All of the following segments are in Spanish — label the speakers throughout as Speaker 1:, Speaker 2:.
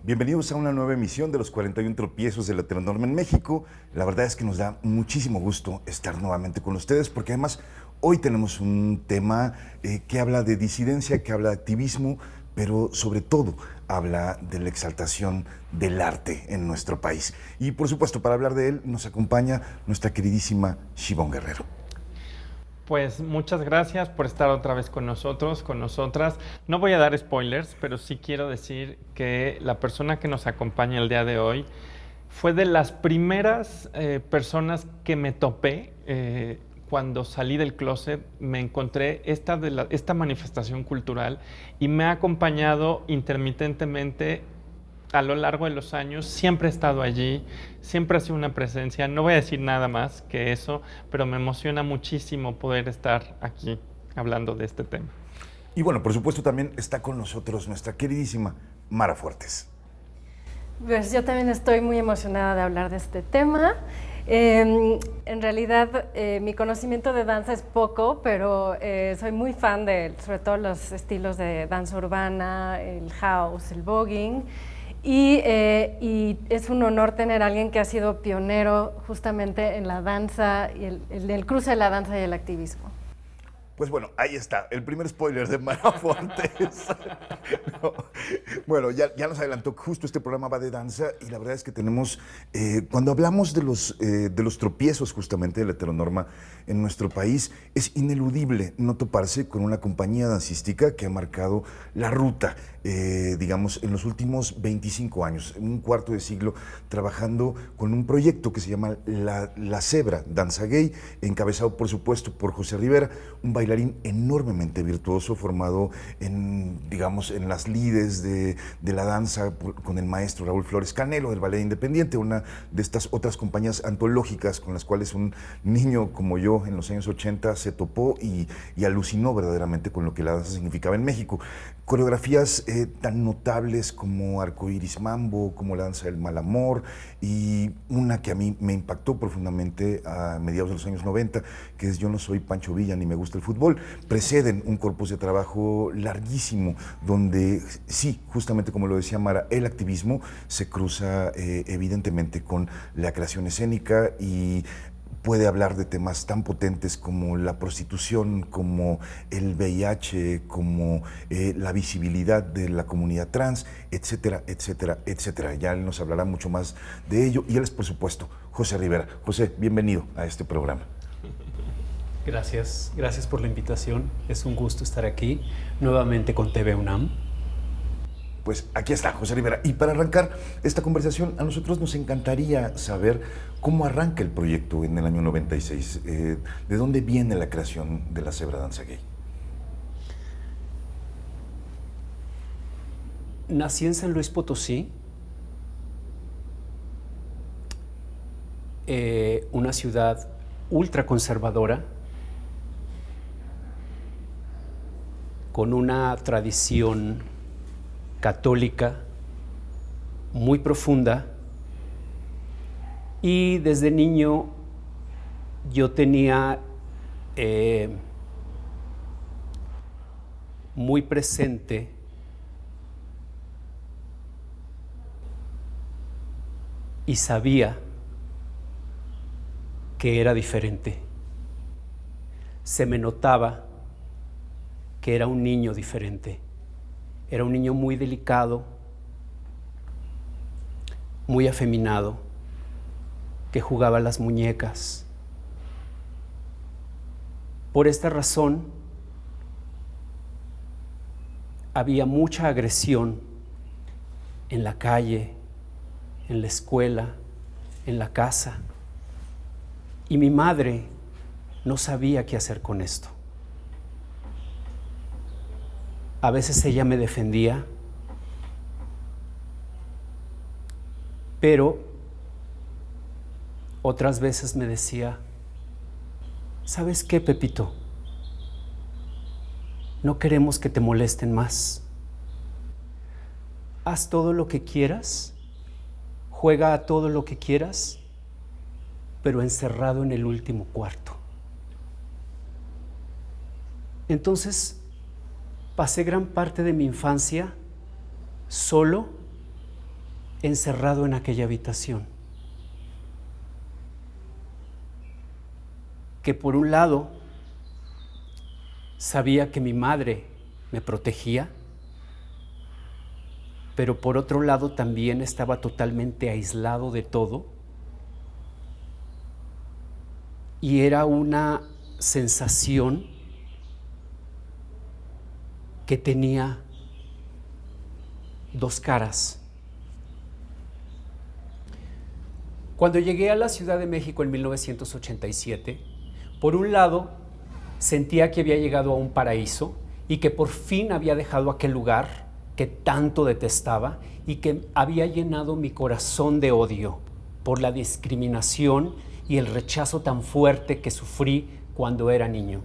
Speaker 1: Bienvenidos a una nueva emisión de los 41 tropiezos de la heteronorma en México. La verdad es que nos da muchísimo gusto estar nuevamente con ustedes porque además hoy tenemos un tema que habla de disidencia, que habla de activismo, pero sobre todo habla de la exaltación del arte en nuestro país. Y por supuesto, para hablar de él nos acompaña nuestra queridísima Shivonne Guerrero.
Speaker 2: Pues muchas gracias por estar otra vez con nosotros, con nosotras. No voy a dar spoilers, pero sí quiero decir que la persona que nos acompaña el día de hoy fue de las primeras personas que me topé cuando salí del closet. Me encontré esta manifestación cultural y me ha acompañado intermitentemente a lo largo de los años. Siempre he estado allí, siempre ha sido una presencia. No voy a decir nada más que eso, pero me emociona muchísimo poder estar aquí hablando de este tema.
Speaker 1: Y bueno, por supuesto también está con nosotros nuestra queridísima Mara Fuertes.
Speaker 3: Pues yo también estoy muy emocionada de hablar de este tema. En realidad mi conocimiento de danza es poco, pero soy muy fan de sobre todo los estilos de danza urbana, el house, el voguing. Y es un honor tener a alguien que ha sido pionero justamente en la danza y el cruce de la danza y el activismo.
Speaker 1: Pues bueno, ahí está, el primer spoiler de Mara Fuertes. No. Bueno, ya nos adelantó que justo este programa va de danza y la verdad es que tenemos, cuando hablamos de los tropiezos justamente de la heteronorma en nuestro país, es ineludible no toparse con una compañía dancística que ha marcado la ruta, digamos, en los últimos 25 años, en un cuarto de siglo, trabajando con un proyecto que se llama La Zebra Danza Gay, encabezado por supuesto por José Rivera, un bailarín enormemente virtuoso, formado en, digamos, en las lides de la danza con el maestro Raúl Flores Canelo del Ballet Independiente, una de estas otras compañías antológicas con las cuales un niño como yo en los años 80 se topó y alucinó verdaderamente con lo que la danza significaba en México. Coreografías tan notables como Arcoíris Mambo, como la danza del mal amor, y una que a mí me impactó profundamente a mediados de los años 90, que es Yo no soy Pancho Villa ni me gusta el fútbol, preceden un corpus de trabajo larguísimo, donde sí, justamente como lo decía Mara, el activismo se cruza evidentemente con la creación escénica y puede hablar de temas tan potentes como la prostitución, como el VIH, como la visibilidad de la comunidad trans, etcétera, etcétera, etcétera. Ya él nos hablará mucho más de ello. Y él es, por supuesto, José Rivera. José, bienvenido a este programa.
Speaker 4: Gracias por la invitación. Es un gusto estar aquí nuevamente con TV UNAM.
Speaker 1: Pues aquí está José Rivera. Y para arrancar esta conversación, a nosotros nos encantaría saber cómo arranca el proyecto en el año 96. ¿De dónde viene la creación de la Zebra Danza Gay?
Speaker 4: Nací en San Luis Potosí, una ciudad ultraconservadora, con una tradición católica muy profunda, y desde niño yo tenía muy presente y sabía que era diferente. Se me notaba que era un niño diferente. Era un niño muy delicado, muy afeminado, que jugaba a las muñecas. Por esta razón, había mucha agresión en la calle, en la escuela, en la casa. Y mi madre no sabía qué hacer con esto. A veces ella me defendía, pero otras veces me decía, ¿sabes qué, Pepito? No queremos que te molesten más. Haz todo lo que quieras, juega a todo lo que quieras, pero encerrado en el último cuarto. Entonces, pasé gran parte de mi infancia solo encerrado en aquella habitación. Que por un lado sabía que mi madre me protegía, pero por otro lado también estaba totalmente aislado de todo, y era una sensación que tenía dos caras. Cuando llegué a la Ciudad de México en 1987, por un lado sentía que había llegado a un paraíso y que por fin había dejado aquel lugar que tanto detestaba y que había llenado mi corazón de odio por la discriminación y el rechazo tan fuerte que sufrí cuando era niño.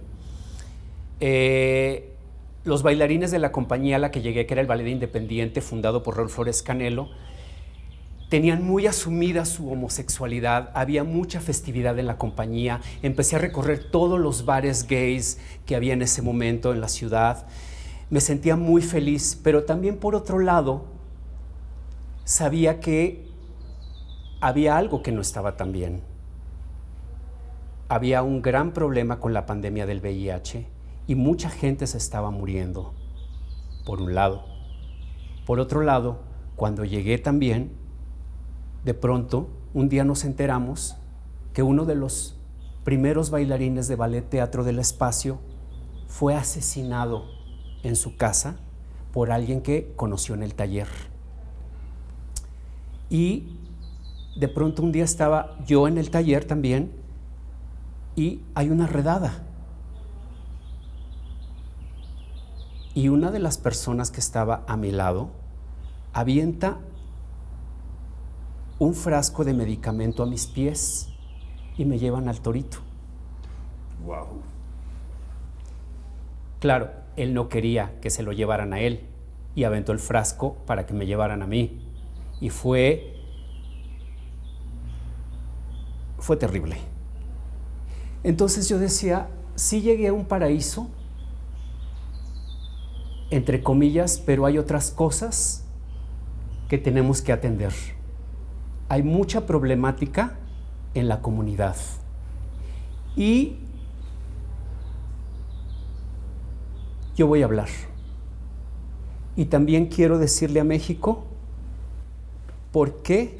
Speaker 4: Los bailarines de la compañía a la que llegué, que era el Ballet Independiente, fundado por Raúl Flores Canelo, tenían muy asumida su homosexualidad, había mucha festividad en la compañía, empecé a recorrer todos los bares gays que había en ese momento en la ciudad, me sentía muy feliz, pero también por otro lado, sabía que había algo que no estaba tan bien. Había un gran problema con la pandemia del VIH y mucha gente se estaba muriendo, por un lado. Por otro lado, cuando llegué también, de pronto, un día nos enteramos que uno de los primeros bailarines de Ballet Teatro del Espacio fue asesinado en su casa por alguien que conoció en el taller. Y de pronto un día estaba yo en el taller también y hay una redada. Y una de las personas que estaba a mi lado avienta un frasco de medicamento a mis pies y me llevan al Torito.
Speaker 1: Wow.
Speaker 4: Claro, él no quería que se lo llevaran a él y aventó el frasco para que me llevaran a mí. Y fue terrible. Entonces yo decía, sí llegué a un paraíso, entre comillas, pero hay otras cosas que tenemos que atender. Hay mucha problemática en la comunidad. Y yo voy a hablar. Y también quiero decirle a México por qué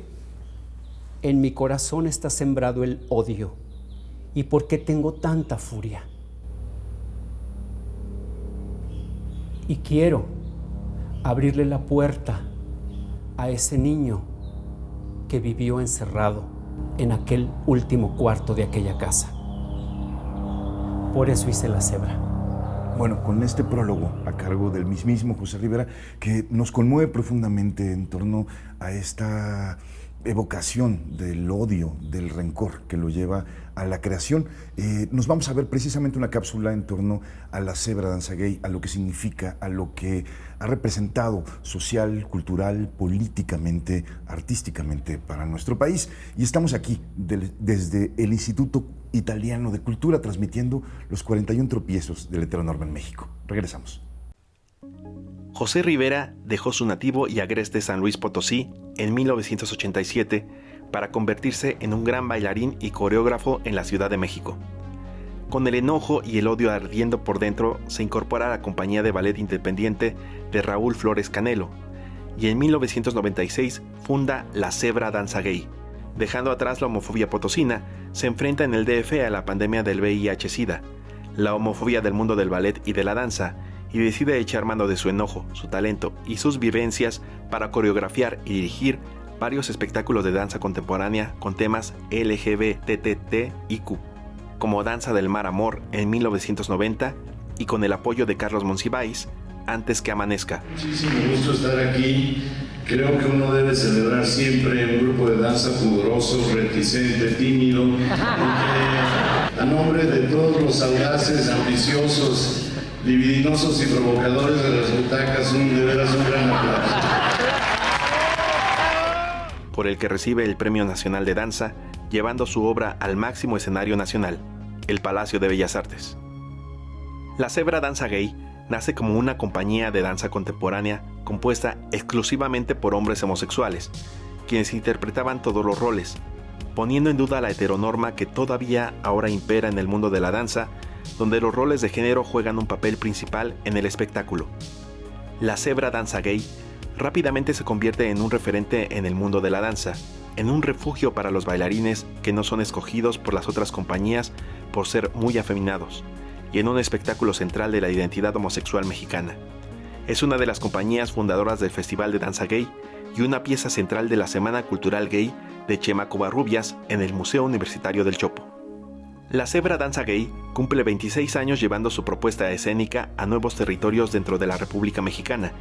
Speaker 4: en mi corazón está sembrado el odio y por qué tengo tanta furia. Y quiero abrirle la puerta a ese niño que vivió encerrado en aquel último cuarto de aquella casa. Por eso hice La Cebra.
Speaker 1: Bueno, con este prólogo a cargo del mismísimo José Rivera, que nos conmueve profundamente en torno a esta evocación del odio, del rencor que lo lleva a la creación. Nos vamos a ver precisamente una cápsula en torno a La Cebra, danza gay, a lo que significa, a lo que ha representado social, cultural, políticamente, artísticamente para nuestro país. Y estamos aquí desde el Instituto Italiano de Cultura transmitiendo los 41 tropiezos del heteronorma en México. Regresamos.
Speaker 5: José Rivera dejó su nativo y agreste San Luis Potosí en 1987 para convertirse en un gran bailarín y coreógrafo en la Ciudad de México. Con el enojo y el odio ardiendo por dentro, se incorpora a la compañía de ballet independiente de Raúl Flores Canelo y en 1996 funda La Cebra Danza Gay. Dejando atrás la homofobia potosina, se enfrenta en el DF a la pandemia del VIH-Sida, la homofobia del mundo del ballet y de la danza, y decide echar mano de su enojo, su talento y sus vivencias para coreografiar y dirigir varios espectáculos de danza contemporánea con temas LGBTTIQ, como Danza del Mar Amor en 1990 y con el apoyo de Carlos Monsiváis, Antes que amanezca.
Speaker 6: Muchísimo gusto estar aquí. Creo que uno debe celebrar siempre un grupo de danza pudoroso, reticente, tímido, porque a nombre de todos los audaces, ambiciosos, libidinosos y provocadores de las butacas, de veras un gran aplauso.
Speaker 5: Por el que recibe el Premio Nacional de Danza, llevando su obra al máximo escenario nacional, el Palacio de Bellas Artes. La Cebra Danza Gay nace como una compañía de danza contemporánea compuesta exclusivamente por hombres homosexuales quienes interpretaban todos los roles, poniendo en duda la heteronorma que todavía ahora impera en el mundo de la danza, donde los roles de género juegan un papel principal en el espectáculo. La Zebra Danza Gay rápidamente se convierte en un referente en el mundo de la danza, en un refugio para los bailarines que no son escogidos por las otras compañías por ser muy afeminados, y en un espectáculo central de la identidad homosexual mexicana. Es una de las compañías fundadoras del Festival de Danza Gay y una pieza central de la Semana Cultural Gay de Chema Covarrubias en el Museo Universitario del Chopo. La Zebra Danza Gay cumple 26 años llevando su propuesta escénica a nuevos territorios dentro de la República Mexicana,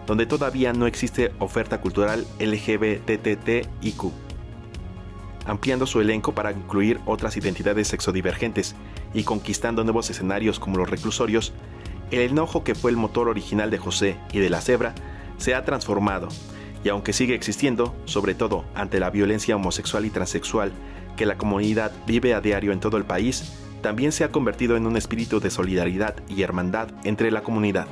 Speaker 5: donde todavía no existe oferta cultural LGBTTIQ, ampliando su elenco para incluir otras identidades sexodivergentes y conquistando nuevos escenarios como los reclusorios. El enojo que fue el motor original de José y de la Zebra se ha transformado, y aunque sigue existiendo, sobre todo ante la violencia homosexual y transexual que la comunidad vive a diario en todo el país, también se ha convertido en un espíritu de solidaridad y hermandad entre la comunidad.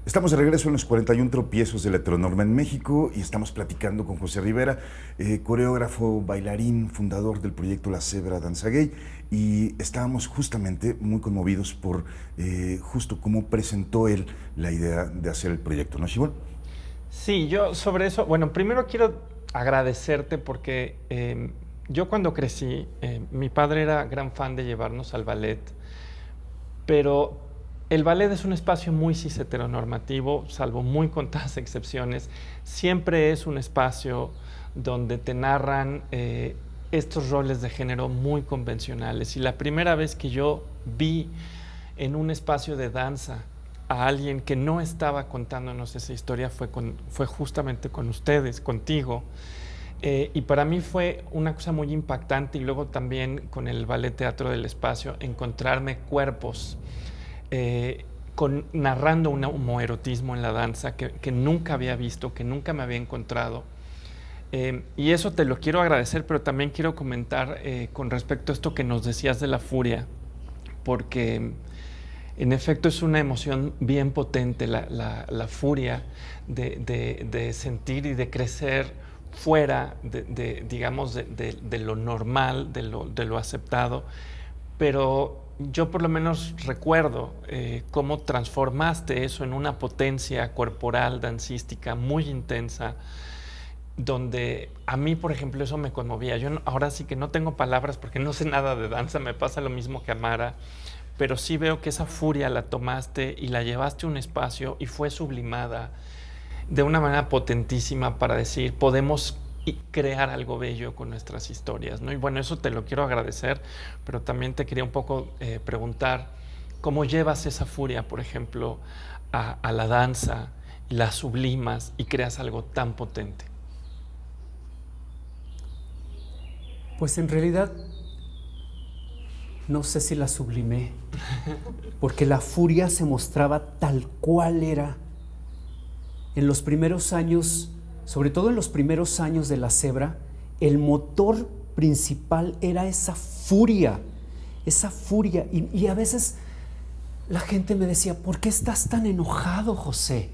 Speaker 1: Estamos de regreso en los 41 tropiezos de la heteronorma en México y estamos platicando con José Rivera, coreógrafo, bailarín, fundador del proyecto La Zebra Danza Gay, y estábamos justamente muy conmovidos por justo cómo presentó él la idea de hacer el proyecto, ¿no, Shibón?
Speaker 2: Sí, yo sobre eso, bueno, primero quiero agradecerte porque yo cuando crecí, mi padre era gran fan de llevarnos al ballet, pero el ballet es un espacio muy cis heteronormativo, salvo muy contadas excepciones. Siempre es un espacio donde te narran estos roles de género muy convencionales. Y la primera vez que yo vi en un espacio de danza a alguien que no estaba contándonos esa historia fue justamente con ustedes, contigo. Y para mí fue una cosa muy impactante, y luego también con el Ballet Teatro del Espacio, encontrarme cuerpos narrando un homoerotismo en la danza que nunca había visto, que nunca me había encontrado. Y eso te lo quiero agradecer, pero también quiero comentar con respecto a esto que nos decías de la furia, porque en efecto es una emoción bien potente, la furia de sentir y de crecer fuera digamos, de lo normal, de lo aceptado, pero yo por lo menos recuerdo cómo transformaste eso en una potencia corporal, dancística, muy intensa, donde a mí, por ejemplo, eso me conmovía. Yo ahora sí que no tengo palabras porque no sé nada de danza, me pasa lo mismo que a Mara, pero sí veo que esa furia la tomaste y la llevaste a un espacio y fue sublimada de una manera potentísima para decir, podemos crear algo bello con nuestras historias, ¿no? Y bueno, eso te lo quiero agradecer, pero también te quería un poco preguntar cómo llevas esa furia, por ejemplo, a la danza, la sublimas y creas algo tan potente.
Speaker 4: Pues en realidad no sé si la sublimé, porque la furia se mostraba tal cual era. En los primeros años, sobre todo en los primeros años de La Zebra, el motor principal era esa furia. Y a veces la gente me decía, ¿por qué estás tan enojado, José?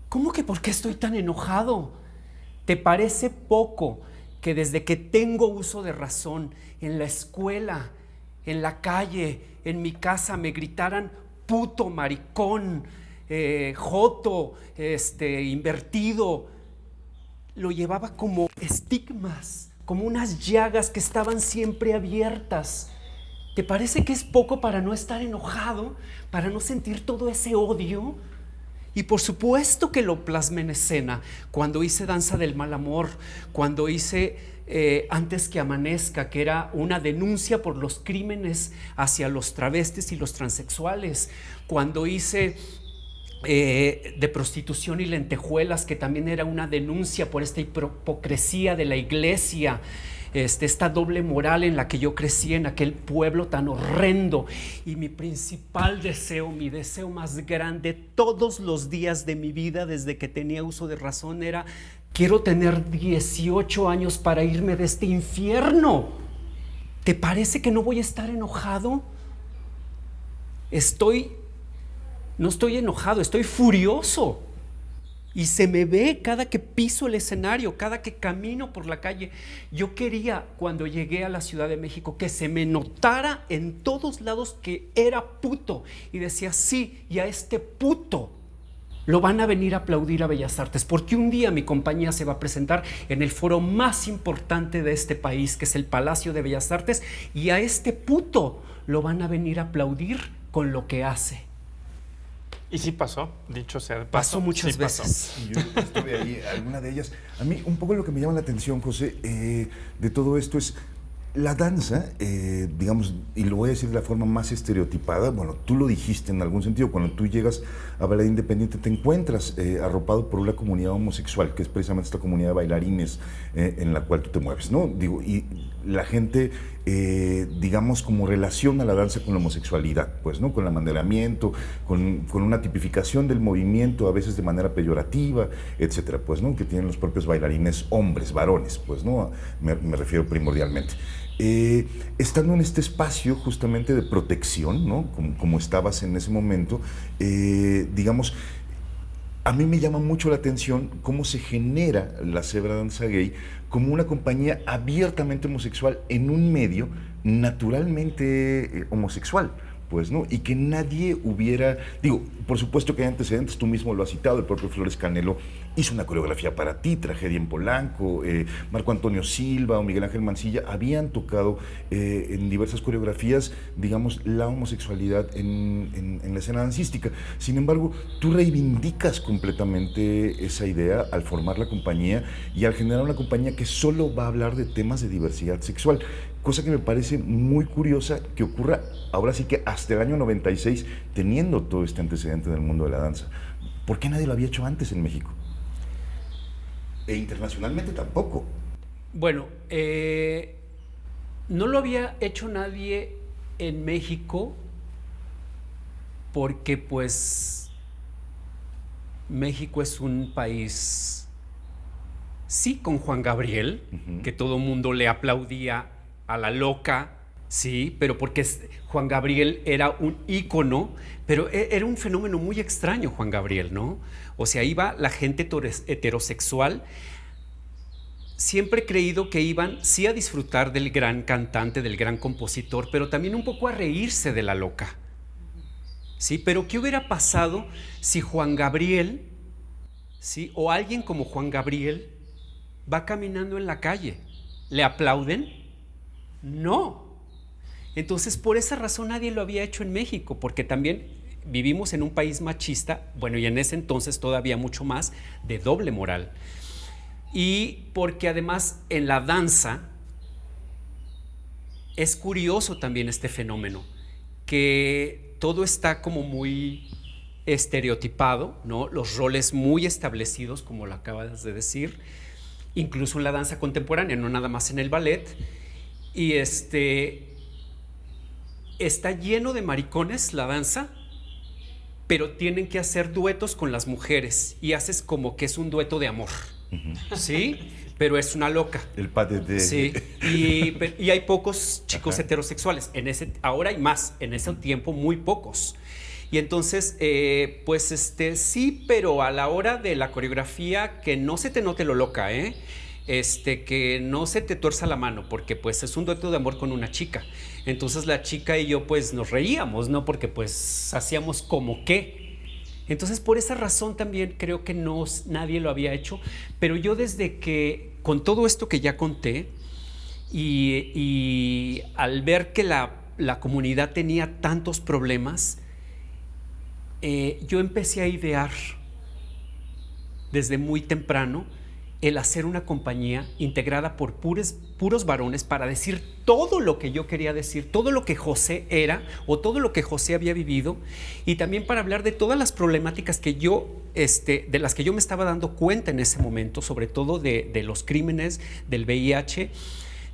Speaker 4: ¿Cómo que por qué estoy tan enojado? ¿Te parece poco que desde que tengo uso de razón, en la escuela, en la calle, en mi casa, me gritaran puto, maricón, joto, invertido? Lo llevaba como estigmas, como unas llagas que estaban siempre abiertas. ¿Te parece que es poco para no estar enojado, para no sentir todo ese odio? Y por supuesto que lo plasmé en escena, cuando hice Danza del Mal Amor, cuando hice Antes que Amanezca, que era una denuncia por los crímenes hacia los travestis y los transexuales, cuando hice de Prostitución y Lentejuelas, que también era una denuncia por esta hipocresía de la iglesia, esta doble moral en la que yo crecí en aquel pueblo tan horrendo. Y mi principal deseo, mi deseo más grande todos los días de mi vida desde que tenía uso de razón era: quiero tener 18 años para irme de este infierno. ¿Te parece que no voy a estar enojado? No estoy enojado, estoy furioso. Y se me ve cada que piso el escenario, cada que camino por la calle. Yo quería, cuando llegué a la Ciudad de México, que se me notara en todos lados que era puto. Y decía, sí, y a este puto lo van a venir a aplaudir a Bellas Artes, porque un día mi compañía se va a presentar en el foro más importante de este país, que es el Palacio de Bellas Artes, y a este puto lo van a venir a aplaudir con lo que hace.
Speaker 2: Y sí pasó, dicho sea de paso.
Speaker 4: Pasó muchas
Speaker 2: sí
Speaker 4: veces.
Speaker 1: Yo estuve ahí, alguna de ellas. A mí un poco lo que me llama la atención, José, de todo esto es la danza, digamos, y lo voy a decir de la forma más estereotipada. Bueno, tú lo dijiste en algún sentido, cuando tú llegas a Ballet Independiente te encuentras arropado por una comunidad homosexual, que es precisamente esta comunidad de bailarines en la cual tú te mueves, ¿no? Digo, y la gente, digamos, como relaciona la danza con la homosexualidad, pues, ¿no? Con el abanderamiento, con una tipificación del movimiento, a veces de manera peyorativa, etcétera, pues, ¿no? Que tienen los propios bailarines hombres, varones, pues, ¿no? Me refiero primordialmente. Estando en este espacio justamente de protección, ¿no? Como estabas en ese momento, digamos, a mí me llama mucho la atención cómo se genera la Zebra Danza Gay como una compañía abiertamente homosexual en un medio naturalmente homosexual, pues, ¿no? Y que nadie hubiera, digo, por supuesto que hay antecedentes, tú mismo lo has citado, el propio Flores Canelo hizo una coreografía para ti, Tragedia en Polanco, Marco Antonio Silva o Miguel Ángel Mancilla habían tocado en diversas coreografías, digamos, la homosexualidad en la escena dancística. Sin embargo, tú reivindicas completamente esa idea al formar la compañía y al generar una compañía que solo va a hablar de temas de diversidad sexual, cosa que me parece muy curiosa que ocurra ahora sí que hasta el año 96, teniendo todo este antecedente del mundo de la danza. ¿Por qué nadie lo había hecho antes en México? E internacionalmente tampoco.
Speaker 4: Bueno, no lo había hecho nadie en México porque pues México es un país, sí, con Juan Gabriel, que todo el mundo le aplaudía a la loca, sí, pero porque Juan Gabriel era un ícono, pero era un fenómeno muy extraño Juan Gabriel, ¿no? O sea, iba la gente heterosexual. Siempre he creído que iban sí a disfrutar del gran cantante, del gran compositor, pero también un poco a reírse de la loca. ¿Sí? Pero ¿qué hubiera pasado si Juan Gabriel, ¿sí? O alguien como Juan Gabriel va caminando en la calle? ¿Le aplauden? No. Entonces, por esa razón nadie lo había hecho en México, porque también vivimos en un país machista, bueno, y en ese entonces todavía mucho más, de doble moral. Y porque además en la danza es curioso también este fenómeno, que todo está como muy estereotipado, ¿no? Los roles muy establecidos, como lo acabas de decir, incluso en la danza contemporánea, no nada más en el ballet. Y está lleno de maricones la danza, pero tienen que hacer duetos con las mujeres y haces como que es un dueto de amor, ¿sí? Pero es una loca.
Speaker 1: El padre de...
Speaker 4: Sí, y hay pocos chicos heterosexuales. Ahora hay más, en ese tiempo muy pocos. Y entonces, pues sí, pero a la hora de la coreografía, que no se te note lo loca, que no se te tuerza la mano, porque pues es un dueto de amor con una chica. Entonces la chica y yo pues nos reíamos, ¿no? Porque pues hacíamos como que. Entonces por esa razón también creo que nadie lo había hecho, pero yo desde que, con todo esto que ya conté, y al ver que la comunidad tenía tantos problemas, yo empecé a idear desde muy temprano el hacer una compañía integrada por puros varones para decir todo lo que yo quería decir, todo lo que José era o todo lo que José había vivido, y también para hablar de todas las problemáticas que de las que yo me estaba dando cuenta en ese momento, sobre todo de los crímenes, del VIH,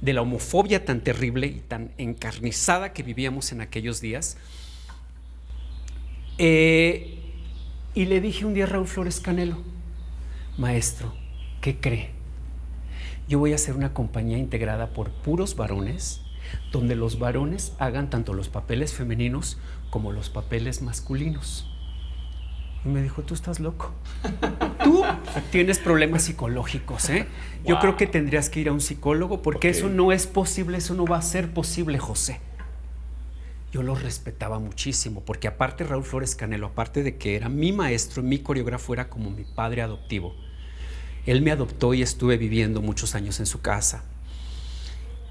Speaker 4: de la homofobia tan terrible y tan encarnizada que vivíamos en aquellos días. Y le dije un día a Raúl Flores Canelo: maestro, ¿qué cree? Yo voy a hacer una compañía integrada por puros varones, donde los varones hagan tanto los papeles femeninos como los papeles masculinos. Y me dijo: tú estás loco. Tú tienes problemas psicológicos, ¿eh? Yo
Speaker 2: Wow.
Speaker 4: creo que tendrías que ir a un psicólogo porque eso no es posible, eso no va a ser posible, José. Yo lo respetaba muchísimo, porque aparte Raúl Flores Canelo, aparte de que era mi maestro, mi coreógrafo, era como mi padre adoptivo. Él me adoptó y estuve viviendo muchos años en su casa.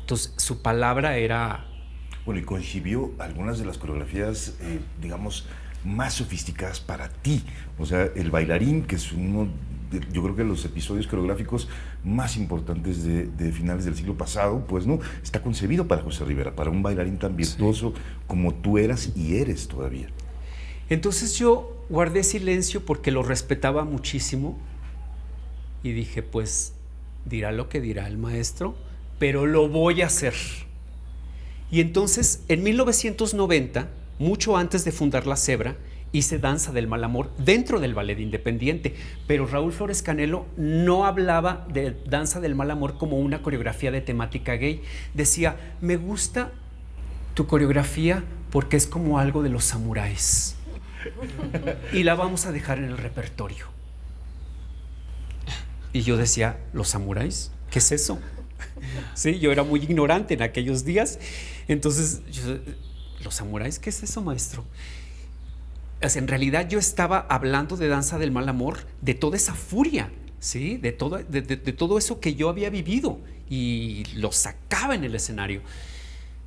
Speaker 4: Entonces, su palabra era...
Speaker 1: Bueno, y concibió algunas de las coreografías, digamos, más sofisticadas para ti. O sea, el bailarín, que es uno, yo creo que los episodios coreográficos más importantes de finales del siglo pasado, pues no, está concebido para José Rivera, para un bailarín tan virtuoso como tú eras y eres todavía.
Speaker 4: Entonces yo guardé silencio porque lo respetaba muchísimo y dije, pues dirá lo que dirá el maestro, pero lo voy a hacer. Y entonces en 1990, mucho antes de fundar La Cebra, hice Danza del Mal Amor dentro del Ballet Independiente, pero Raúl Flores Canelo no hablaba de Danza del Mal Amor como una coreografía de temática gay. Decía, me gusta tu coreografía porque es como algo de los samuráis y la vamos a dejar en el repertorio. Y yo decía, ¿los samuráis? ¿Qué es eso? Sí, yo era muy ignorante en aquellos días. Entonces, ¿los samuráis? ¿Qué es eso, maestro? O sea, en realidad yo estaba hablando de Danza del Mal Amor, de toda esa furia, ¿sí? de todo eso que yo había vivido y lo sacaba en el escenario.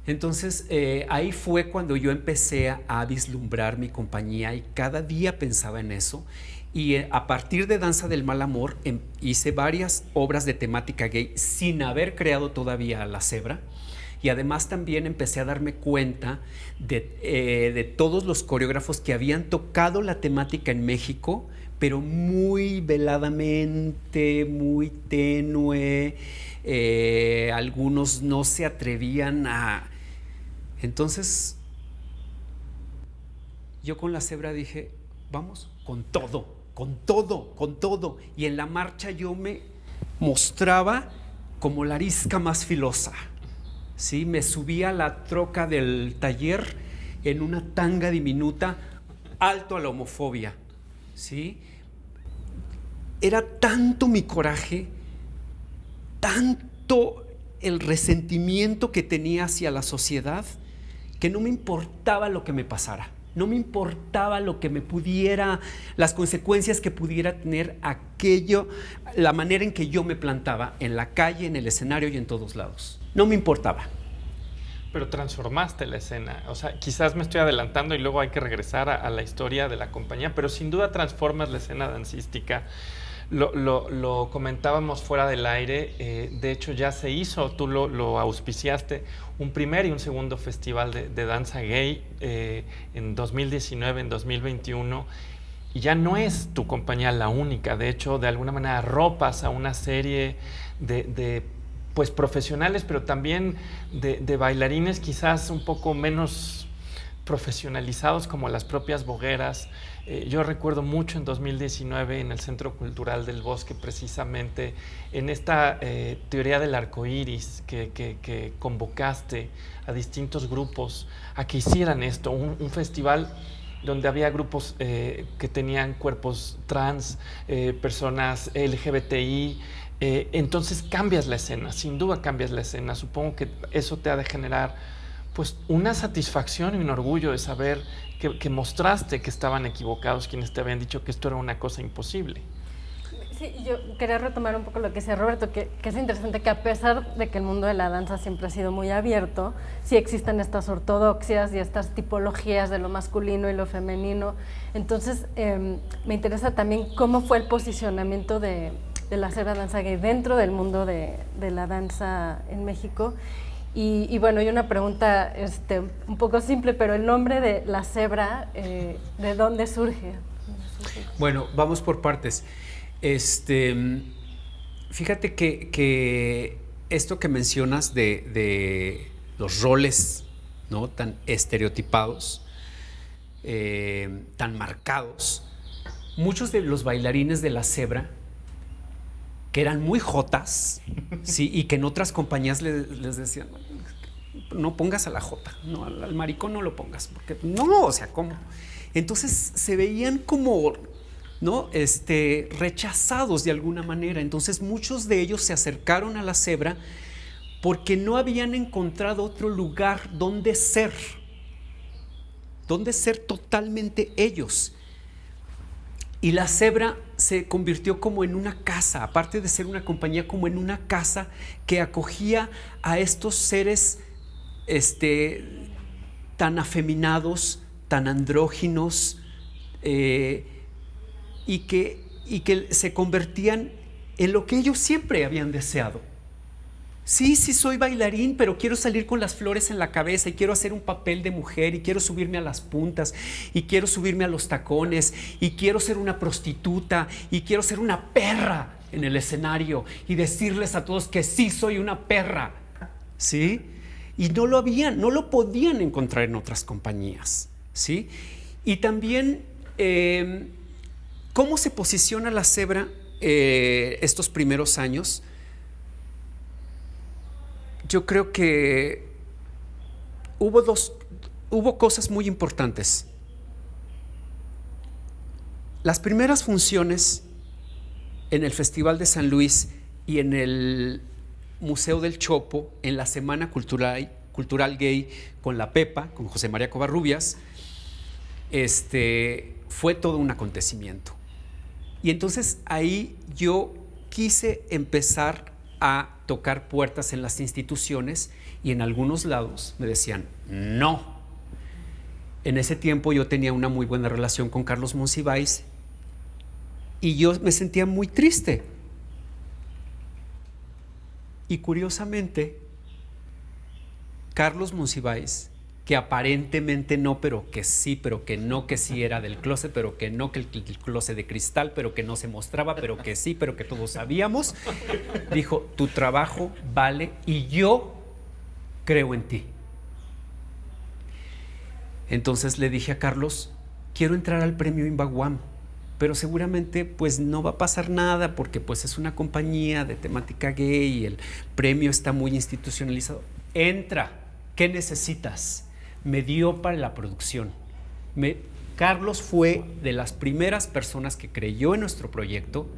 Speaker 4: Entonces, ahí fue cuando yo empecé a vislumbrar mi compañía y cada día pensaba en eso. Y a partir de Danza del Mal Amor hice varias obras de temática gay sin haber creado todavía La Cebra. Y además también empecé a darme cuenta de todos los coreógrafos que habían tocado la temática en México, pero muy veladamente, muy tenue. Algunos no se atrevían a... Entonces, yo con La Cebra dije, vamos, con todo, con todo, con todo. Y en la marcha yo me mostraba como la arisca más filosa. ¿Sí? Me subía a la troca del taller en una tanga diminuta, alto a la homofobia. ¿Sí? Era tanto mi coraje, tanto el resentimiento que tenía hacia la sociedad, que no me importaba lo que me pasara. No me importaba lo que me pudiera, las consecuencias que pudiera tener aquello, la manera en que yo me plantaba en la calle, en el escenario y en todos lados. No me importaba.
Speaker 2: Pero transformaste la escena. O sea, quizás me estoy adelantando y luego hay que regresar a la historia de la compañía, pero sin duda transformas la escena dancística. Lo comentábamos fuera del aire, de hecho ya se hizo, tú lo auspiciaste, un primer y un segundo festival de danza gay en 2019, en 2021, y ya no es tu compañía la única. De hecho, de alguna manera ropas a una serie de pues profesionales, pero también de bailarines quizás un poco menos profesionalizados, como las propias bogueras. Yo recuerdo mucho en 2019 en el Centro Cultural del Bosque, precisamente en esta teoría del arco iris, que convocaste a distintos grupos a que hicieran esto, un festival donde había grupos que tenían cuerpos trans, personas LGBTI. Entonces cambias la escena, sin duda cambias la escena. Supongo que eso te ha de generar pues una satisfacción y un orgullo de saber que mostraste que estaban equivocados quienes te habían dicho que esto era una cosa imposible.
Speaker 3: Sí, yo quería retomar un poco lo que decía Roberto, que es interesante que a pesar de que el mundo de la danza siempre ha sido muy abierto, sí existen estas ortodoxias y estas tipologías de lo masculino y lo femenino. Entonces, me interesa también cómo fue el posicionamiento de la Zebra Danza Gay dentro del mundo de la danza en México. Y bueno, y una pregunta un poco simple, pero el nombre de la Zebra, ¿de dónde surge?
Speaker 4: Bueno, vamos por partes. Fíjate que esto que mencionas de los roles, ¿no?, tan estereotipados, tan marcados, muchos de los bailarines de la Zebra, que eran muy jotas, ¿sí?, y que en otras compañías les decían, no pongas a la jota, no, al maricón no lo pongas, porque no, o sea, ¿cómo? Entonces se veían como, ¿no?, rechazados de alguna manera. Entonces muchos de ellos se acercaron a la Zebra porque no habían encontrado otro lugar donde ser totalmente ellos. Y la Zebra se convirtió como en una casa, aparte de ser una compañía, como en una casa que acogía a estos seres tan afeminados, tan andróginos, y que se convertían en lo que ellos siempre habían deseado. Sí, soy bailarín, pero quiero salir con las flores en la cabeza y quiero hacer un papel de mujer y quiero subirme a las puntas y quiero subirme a los tacones y quiero ser una prostituta y quiero ser una perra en el escenario y decirles a todos que sí soy una perra, ¿sí? Y no lo podían encontrar en otras compañías, ¿sí? Y también, ¿cómo se posiciona la Zebra estos primeros años? Yo creo que hubo cosas muy importantes. Las primeras funciones en el Festival de San Luis y en el Museo del Chopo, en la Semana Cultural Gay con la Pepa, con José María Covarrubias, fue todo un acontecimiento. Y entonces ahí yo quise empezar a tocar puertas en las instituciones y en algunos lados me decían no. En ese tiempo yo tenía una muy buena relación con Carlos Monsiváis y yo me sentía muy triste. Y curiosamente, Carlos Monsiváis, que aparentemente no, pero que sí, pero que no, que sí era del closet, pero que no, que el closet de cristal, pero que no se mostraba, pero que sí, pero que todos sabíamos, dijo, tu trabajo vale y yo creo en ti. Entonces le dije a Carlos, quiero entrar al premio Imbaguam, pero seguramente pues no va a pasar nada porque pues es una compañía de temática gay y el premio está muy institucionalizado. Entra, ¿qué necesitas? Me dio para la producción. Carlos fue de las primeras personas que creyó en nuestro proyecto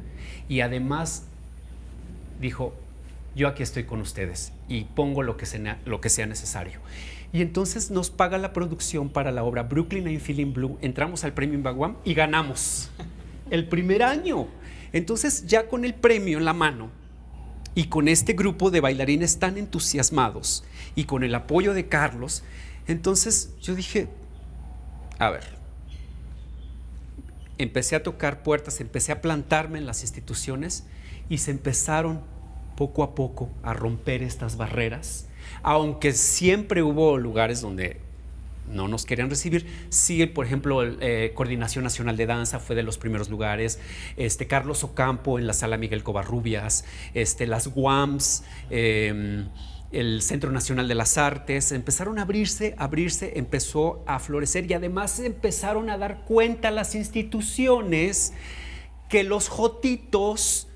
Speaker 4: y además dijo, yo aquí estoy con ustedes y pongo lo que sea necesario. Y entonces nos paga la producción para la obra Brooklyn I'm Feeling Blue, entramos al premio Imbaguam y ganamos el primer año. Entonces ya con el premio en la mano y con este grupo de bailarines tan entusiasmados y con el apoyo de Carlos, entonces yo dije, a ver, empecé a tocar puertas, empecé a plantarme en las instituciones y se empezaron poco a poco a romper estas barreras, aunque siempre hubo lugares donde no nos querían recibir. Sí, por ejemplo, Coordinación Nacional de Danza fue de los primeros lugares, Carlos Ocampo en la Sala Miguel Covarrubias, las UAMs, el Centro Nacional de las Artes, empezaron a abrirse, empezó a florecer y además empezaron a dar cuenta las instituciones que los jotitos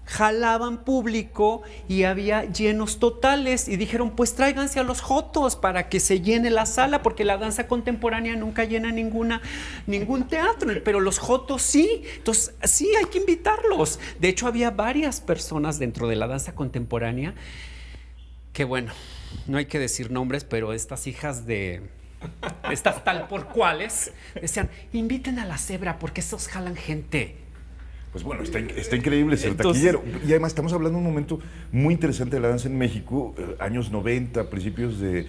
Speaker 4: jalaban público y había llenos totales y dijeron, pues tráiganse a los jotos para que se llene la sala, porque la danza contemporánea nunca llena ningún teatro, pero los jotos sí, entonces sí, hay que invitarlos. De hecho, había varias personas dentro de la danza contemporánea que, bueno, no hay que decir nombres, pero estas hijas de estas tal por cuales decían, inviten a la Zebra porque esos jalan gente.
Speaker 1: Pues bueno, está increíble ser
Speaker 4: Entonces,
Speaker 1: taquillero. Y además estamos hablando de un momento muy interesante de la danza en México, años 90, principios de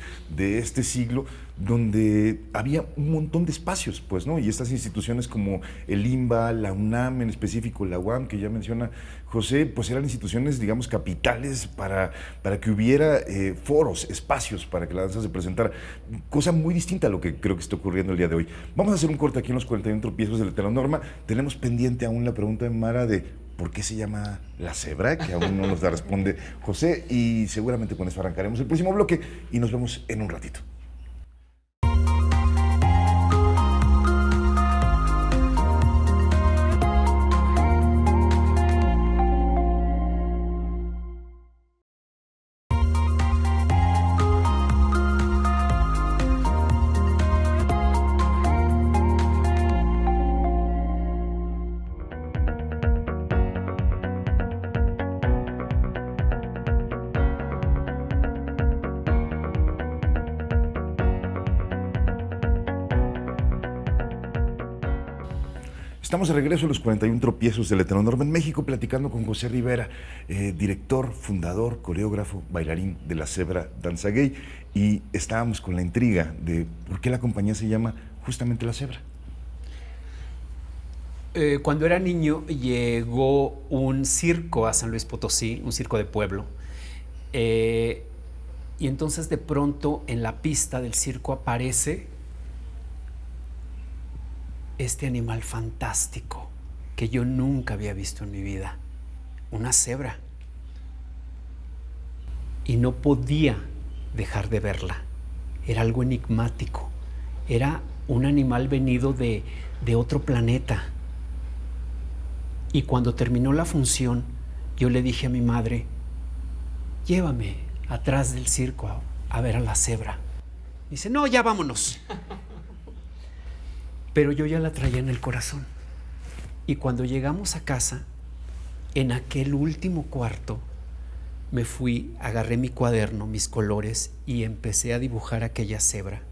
Speaker 1: este siglo, donde había un montón de espacios, pues, ¿no? Y estas instituciones como el IMBA, la UNAM en específico, la UAM, que ya menciona José, pues eran instituciones, digamos, capitales para que hubiera foros, espacios para que la danza se presentara. Cosa muy distinta a lo que creo que está ocurriendo el día de hoy. Vamos a hacer un corte aquí en los 41 tropiezos de la heteronorma. Tenemos pendiente aún la pregunta de Mara de ¿por qué se llama La Cebra? Que aún no nos la responde José, y seguramente con eso arrancaremos el próximo bloque y nos vemos en un ratito. Estamos de regreso a los 41 tropiezos del heteronorma en México, platicando con José Rivera, director, fundador, coreógrafo, bailarín de La Cebra Danza Gay, y estábamos con la intriga de por qué la compañía se llama justamente La Cebra.
Speaker 4: Cuando era niño llegó un circo a San Luis Potosí, un circo de pueblo, y entonces de pronto en la pista del circo aparece este animal fantástico que yo nunca había visto en mi vida, una cebra. Y no podía dejar de verla. Era algo enigmático. Era un animal venido de otro planeta. Y cuando terminó la función, yo le dije a mi madre, llévame atrás del circo a ver a la cebra. Me dice, no, ya vámonos. Pero yo ya la traía en el corazón. Y cuando llegamos a casa, en aquel último cuarto, me fui, agarré mi cuaderno, mis colores, y empecé a dibujar aquella cebra.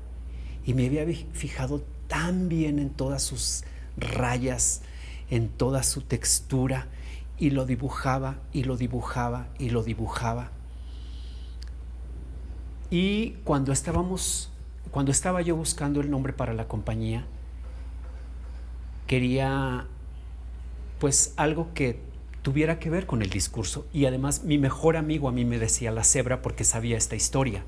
Speaker 4: Y me había fijado tan bien en todas sus rayas, en toda su textura, y lo dibujaba, y lo dibujaba, y lo dibujaba. Y cuando estaba yo buscando el nombre para la compañía, quería pues algo que tuviera que ver con el discurso, y además mi mejor amigo a mí me decía La Cebra porque sabía esta historia.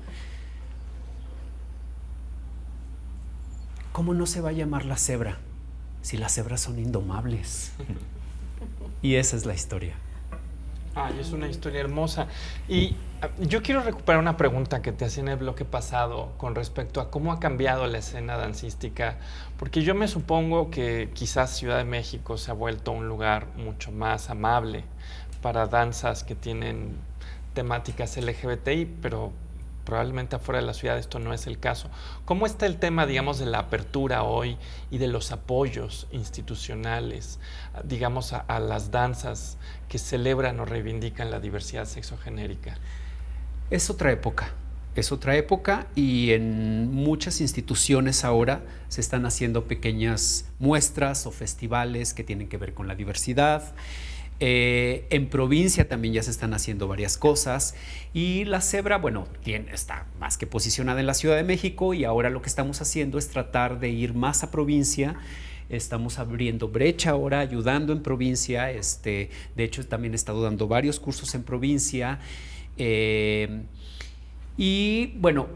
Speaker 4: ¿Cómo no se va a llamar La Cebra si las cebras son indomables? Y esa es la historia.
Speaker 2: Ay, es una historia hermosa. Y yo quiero recuperar una pregunta que te hacía en el bloque pasado con respecto a cómo ha cambiado la escena dancística, porque yo me supongo que quizás Ciudad de México se ha vuelto un lugar mucho más amable para danzas que tienen temáticas LGBTI, pero probablemente afuera de la ciudad esto no es el caso. ¿Cómo está el tema, digamos, de la apertura hoy y de los apoyos institucionales, digamos, a las danzas que celebran o reivindican la diversidad sexogenérica?
Speaker 4: Es otra época, y en muchas instituciones ahora se están haciendo pequeñas muestras o festivales que tienen que ver con la diversidad. En provincia también ya se están haciendo varias cosas, y La Cebra, bueno, está más que posicionada en la Ciudad de México, y ahora lo que estamos haciendo es tratar de ir más a provincia. Estamos abriendo brecha ahora, ayudando en provincia. De hecho, también he estado dando varios cursos en provincia. Y bueno,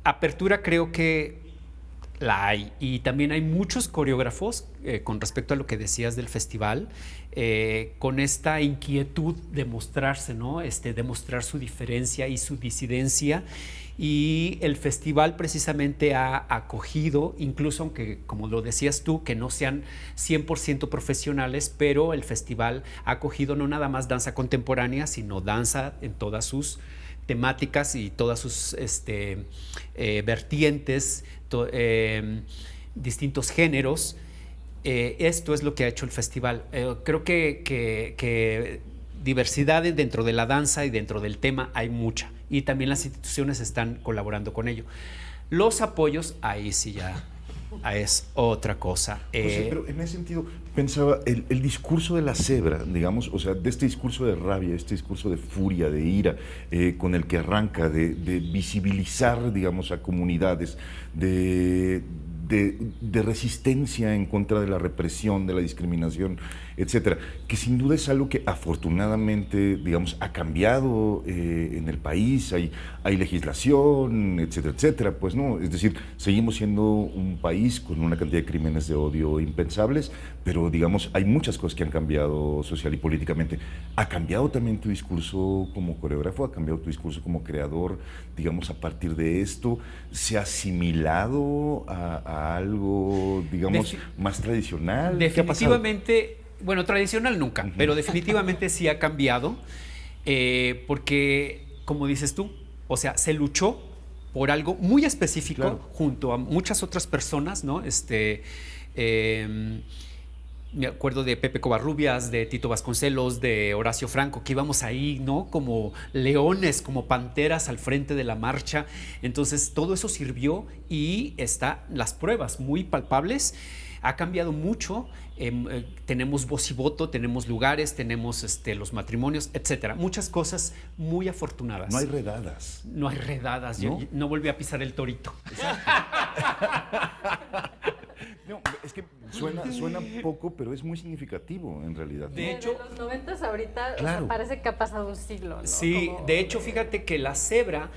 Speaker 4: apertura creo que la hay, y también hay muchos coreógrafos, con respecto a lo que decías del festival, con esta inquietud de mostrarse, ¿no? De mostrar su diferencia y su disidencia. Y el festival precisamente ha acogido, incluso aunque, como lo decías tú, que no sean 100% profesionales, pero el festival ha acogido no nada más danza contemporánea, sino danza en todas sus temáticas y todas sus vertientes, distintos géneros. Esto es lo que ha hecho el festival. Creo que diversidad dentro de la danza y dentro del tema hay mucha, y también las instituciones están colaborando con ello. Los apoyos, ahí sí ya es otra cosa.
Speaker 1: José, pero en ese sentido, pensaba, el discurso de la cebra, digamos, o sea, de este discurso de rabia, este discurso de furia, de ira, con el que arranca, de visibilizar, digamos, a comunidades, de resistencia en contra de la represión, de la discriminación, etcétera, que sin duda es algo que afortunadamente, digamos, ha cambiado en el país, hay legislación, etcétera, etcétera, pues no, es decir, seguimos siendo un país con una cantidad de crímenes de odio impensables, pero digamos, hay muchas cosas que han cambiado social y políticamente. ¿Ha cambiado también tu discurso como coreógrafo? ¿Ha cambiado tu discurso como creador, digamos, a partir de esto? ¿Se ha asimilado a algo, digamos, más tradicional?
Speaker 4: Definitivamente, bueno, tradicional nunca, pero definitivamente sí ha cambiado, porque, como dices tú, o sea, se luchó por algo muy específico, claro, junto a muchas otras personas, ¿no? Me acuerdo de Pepe Covarrubias, de Tito Vasconcelos, de Horacio Franco, que íbamos ahí, ¿no? Como leones, como panteras al frente de la marcha. Entonces, todo eso sirvió y están las pruebas muy palpables. Ha cambiado mucho. Tenemos voz y voto, tenemos lugares, tenemos los matrimonios, etcétera. Muchas cosas muy afortunadas.
Speaker 1: No hay redadas.
Speaker 4: No hay redadas. ¿No? Yo no volví a pisar el torito.
Speaker 1: No, es que suena poco, pero es muy significativo en realidad, ¿no?
Speaker 3: De hecho, de los 90 ahorita, claro, o sea, parece que ha pasado un siglo, ¿no?
Speaker 4: Sí, de hecho, fíjate que La Cebra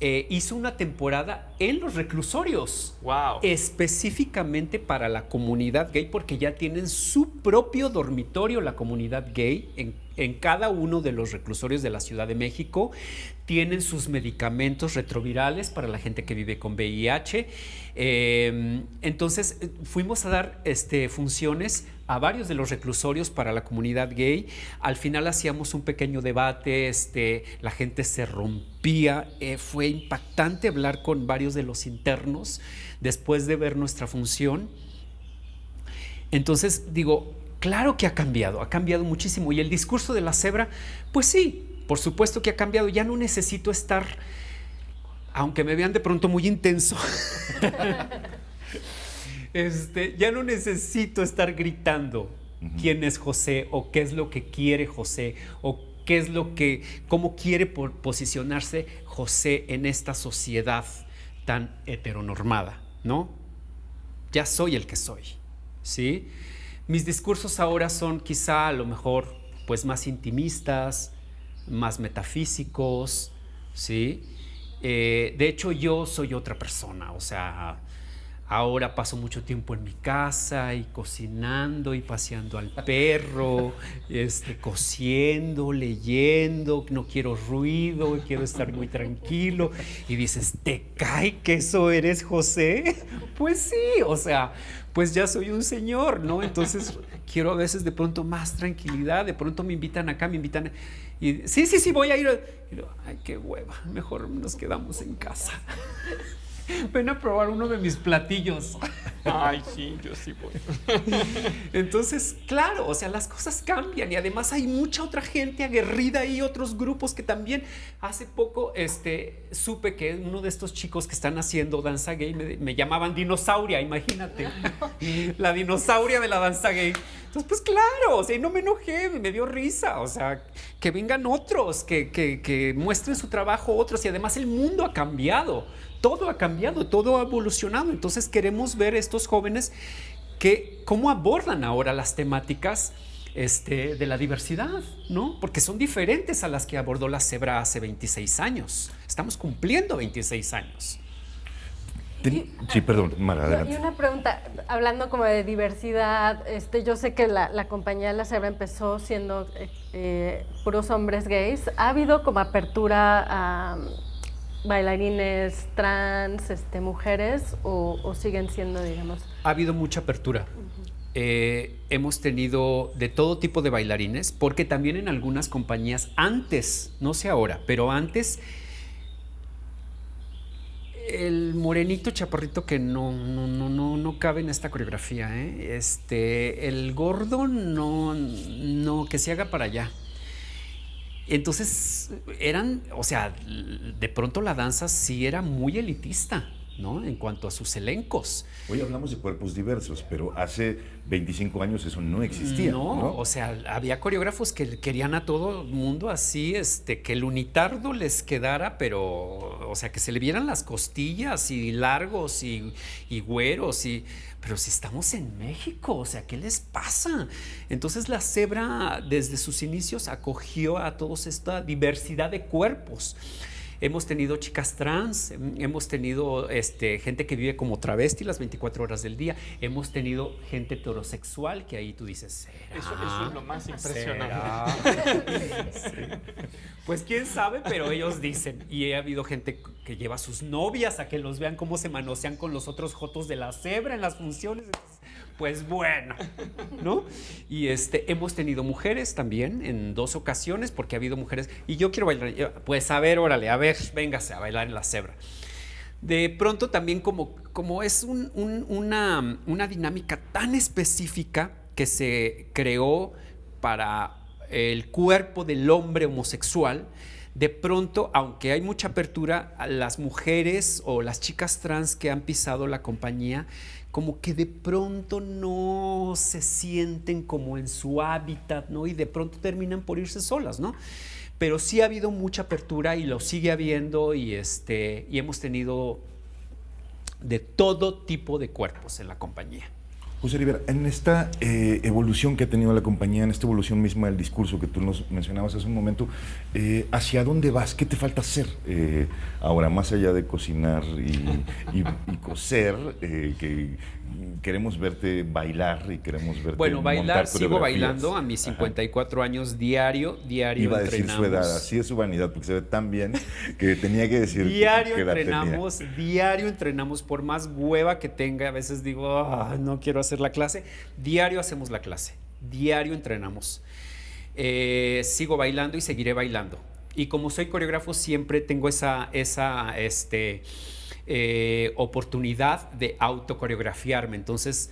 Speaker 4: hizo una temporada en los reclusorios.
Speaker 2: Wow.
Speaker 4: Específicamente para la comunidad gay, porque ya tienen su propio dormitorio, la comunidad gay, en cada uno de los reclusorios de la Ciudad de México. Tienen sus medicamentos retrovirales para la gente que vive con VIH. Entonces fuimos a dar funciones a varios de los reclusorios para la comunidad gay. Al final hacíamos un pequeño debate, la gente se rompía. Fue impactante hablar con varios de los internos después de ver nuestra función. Entonces digo, claro que ha cambiado muchísimo. Y el discurso de La Cebra, pues sí, por supuesto que ha cambiado. Ya no necesito estar, aunque me vean de pronto muy intenso, ya no necesito estar gritando quién es José o qué es lo que quiere José o qué es cómo quiere posicionarse José en esta sociedad tan heteronormada, ¿no? Ya soy el que soy, ¿sí? Mis discursos ahora son quizá a lo mejor pues más intimistas, más metafísicos, ¿sí? De hecho, yo soy otra persona, o sea, ahora paso mucho tiempo en mi casa y cocinando y paseando al perro, cosiendo, leyendo, no quiero ruido, quiero estar muy tranquilo. Y dices, ¿te cae que eso eres José? Pues sí, o sea, pues ya soy un señor, ¿no? Entonces quiero a veces de pronto más tranquilidad, de pronto me invitan acá, y sí, voy a ir. Y digo, ay, qué hueva, mejor nos quedamos en casa. Ven a probar uno de mis platillos.
Speaker 2: Ay, sí, yo sí voy.
Speaker 4: Entonces, claro, o sea, las cosas cambian y además hay mucha otra gente aguerrida y otros grupos que también. Hace poco supe que uno de estos chicos que están haciendo danza gay me llamaban dinosauria, imagínate. La dinosauria de la danza gay. Entonces, pues claro, o sea, y no me enojé, me dio risa, o sea, que vengan otros, que muestren su trabajo otros y además el mundo ha cambiado. Todo ha cambiado, todo ha evolucionado. Entonces queremos ver estos jóvenes cómo abordan ahora las temáticas de la diversidad, ¿no? Porque son diferentes a las que abordó La Cebra hace 26 años. Estamos cumpliendo 26 años.
Speaker 1: Sí, perdón, Mara, adelante.
Speaker 3: Y una pregunta, hablando como de diversidad, yo sé que la compañía de La Cebra empezó siendo puros hombres gays. ¿Ha habido como apertura a bailarines trans, mujeres, o siguen siendo, digamos?
Speaker 4: Ha habido mucha apertura. Hemos tenido de todo tipo de bailarines, porque también en algunas compañías antes, no sé ahora, pero antes, el morenito chaparrito que no cabe en esta coreografía, el gordo no, que se haga para allá. Entonces de pronto la danza sí era muy elitista, ¿no? En cuanto a sus elencos.
Speaker 1: Hoy hablamos de cuerpos diversos, pero hace 25 años eso no existía.
Speaker 4: No, o sea, había coreógrafos que querían a todo el mundo así, que el unitardo les quedara, pero, o sea, que se le vieran las costillas y largos y güeros pero si estamos en México, o sea, ¿qué les pasa? Entonces la Zebra desde sus inicios acogió a toda esta diversidad de cuerpos. Hemos tenido chicas trans, hemos tenido gente que vive como travesti las 24 horas del día, hemos tenido gente heterosexual que ahí tú dices, ¿será?
Speaker 2: Eso es lo más impresionante.
Speaker 4: Sí. Pues quién sabe, pero ellos dicen. Y ha habido gente que lleva a sus novias a que los vean cómo se manosean con los otros jotos de la Zebra en las funciones. Pues bueno, ¿no? Y hemos tenido mujeres también en 2 ocasiones, porque ha habido mujeres, y yo quiero bailar, pues a ver, órale, a ver, véngase a bailar en la Zebra. De pronto también como es una dinámica tan específica que se creó para el cuerpo del hombre homosexual, de pronto, aunque hay mucha apertura, a las mujeres o las chicas trans que han pisado la compañía, como que de pronto no se sienten como en su hábitat, ¿no? Y de pronto terminan por irse solas, ¿no? Pero sí ha habido mucha apertura y lo sigue habiendo y hemos tenido de todo tipo de cuerpos en la compañía.
Speaker 1: José Rivera, en esta evolución que ha tenido la compañía, en esta evolución misma del discurso que tú nos mencionabas hace un momento, ¿hacia dónde vas? ¿Qué te falta hacer ahora, más allá de cocinar y coser? Que queremos verte bailar y queremos verte
Speaker 4: bailar, sigo
Speaker 1: coreografías.
Speaker 4: Bailando a mis 54 años diario
Speaker 1: Iba a decir
Speaker 4: entrenamos.
Speaker 1: su edad, así es su vanidad, porque se ve tan bien que tenía que decir
Speaker 4: Diario
Speaker 1: que
Speaker 4: entrenamos, por más hueva que tenga, a veces digo, no quiero hacer la clase, diario hacemos la clase, diario entrenamos. Sigo bailando y seguiré bailando. Y como soy coreógrafo, siempre tengo esa oportunidad de autocoreografiarme. Entonces